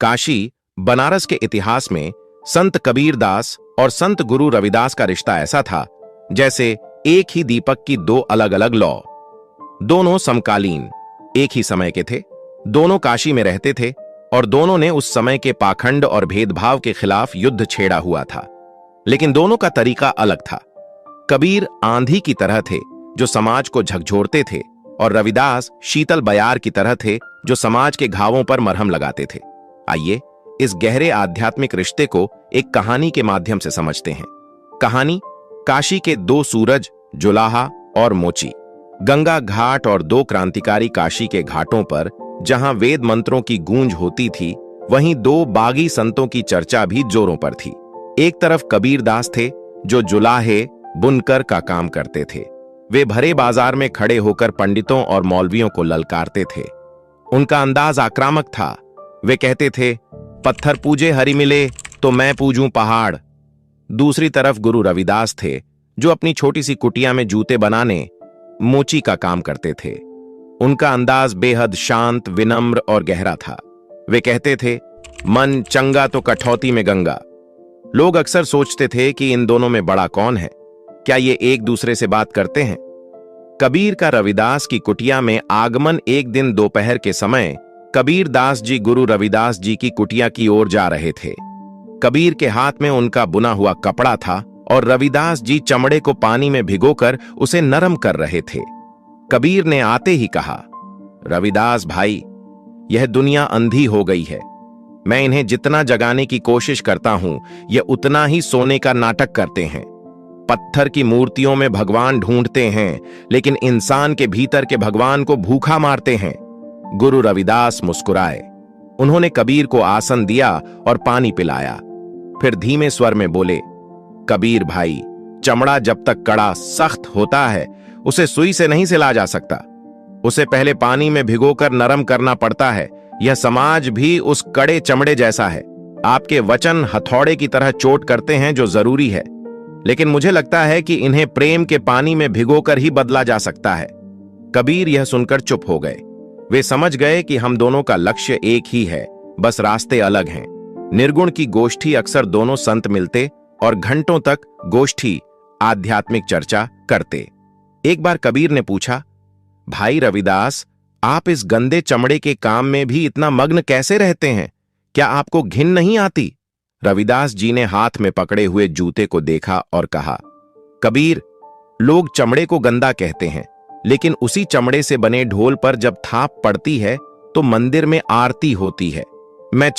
काशी, बनारस के इतिहास में संत कबीरदास और संत गुरु रविदास का रिश्ता ऐसा था जैसे एक ही दीपक की दो अलग अलग लौ। दोनों समकालीन, एक ही समय के थे, दोनों काशी में रहते थे और दोनों ने उस समय के पाखंड और भेदभाव के खिलाफ युद्ध छेड़ा हुआ था। लेकिन दोनों का तरीका अलग था। कबीर आंधी की तरह थे जो समाज को झकझोरते थे और रविदास शीतल बयार की तरह थे जो समाज के घावों पर मरहम लगाते थे। आइए इस गहरे आध्यात्मिक रिश्ते को एक कहानी के माध्यम से समझते हैं। कहानी काशी के दो सूरज, जुलाहा और मोची। गंगा घाट और दो क्रांतिकारी काशी के घाटों पर जहां वेद मंत्रों की गूंज होती थी, वहीं दो बागी संतों की चर्चा भी जोरों पर थी। एक तरफ कबीरदास थे जो जुलाहे बुनकर का काम करते थे। वे भरे बाजार में खड़े होकर पंडितों और मौलवियों को ललकारते थे। उनका अंदाज आक्रामक था। वे कहते थे, पत्थर पूजे हरि मिले तो मैं पूजूं पहाड़। दूसरी तरफ गुरु रविदास थे जो अपनी छोटी सी कुटिया में जूते बनाने, मोची का काम करते थे। उनका अंदाज बेहद शांत, विनम्र और गहरा था। वे कहते थे, मन चंगा तो कठौती में गंगा। लोग अक्सर सोचते थे कि इन दोनों में बड़ा कौन है, क्या ये एक दूसरे से बात करते हैं। कबीर का रविदास की कुटिया में आगमन एक दिन दोपहर के समय कबीरदास जी गुरु रविदास जी की कुटिया की ओर जा रहे थे। कबीर के हाथ में उनका बुना हुआ कपड़ा था और रविदास जी चमड़े को पानी में भिगोकर उसे नरम कर रहे थे। कबीर ने आते ही कहा, रविदास भाई, यह दुनिया अंधी हो गई है। मैं इन्हें जितना जगाने की कोशिश करता हूं, यह उतना ही सोने का नाटक करते हैं। पत्थर की मूर्तियों में भगवान ढूंढते हैं, लेकिन इंसान के भीतर के भगवान को भूखा मारते हैं। गुरु रविदास मुस्कुराए। उन्होंने कबीर को आसन दिया और पानी पिलाया। फिर धीमे स्वर में बोले, कबीर भाई, चमड़ा जब तक कड़ा सख्त होता है उसे सुई से नहीं सिला जा सकता। उसे पहले पानी में भिगोकर नरम करना पड़ता है। यह समाज भी उस कड़े चमड़े जैसा है। आपके वचन हथौड़े की तरह चोट करते हैं जो जरूरी है, लेकिन मुझे लगता है कि इन्हें प्रेम के पानी में भिगोकर ही बदला जा सकता है। कबीर यह सुनकर चुप हो गए। वे समझ गए कि हम दोनों का लक्ष्य एक ही है, बस रास्ते अलग हैं। निर्गुण की गोष्ठी अक्सर दोनों संत मिलते और घंटों तक गोष्ठी आध्यात्मिक चर्चा करते। एक बार कबीर ने पूछा, भाई रविदास, आप इस गंदे चमड़े के काम में भी इतना मग्न कैसे रहते हैं? क्या आपको घिन नहीं आती? रविदास जी ने हाथ में पकड़े हुए जूते को देखा और कहा, कबीर, लोग चमड़े को गंदा कहते हैं, लेकिन उसी चमड़े से बने ढोल पर जब थाप पड़ती है तो मंदिर में आरती होती है। मैं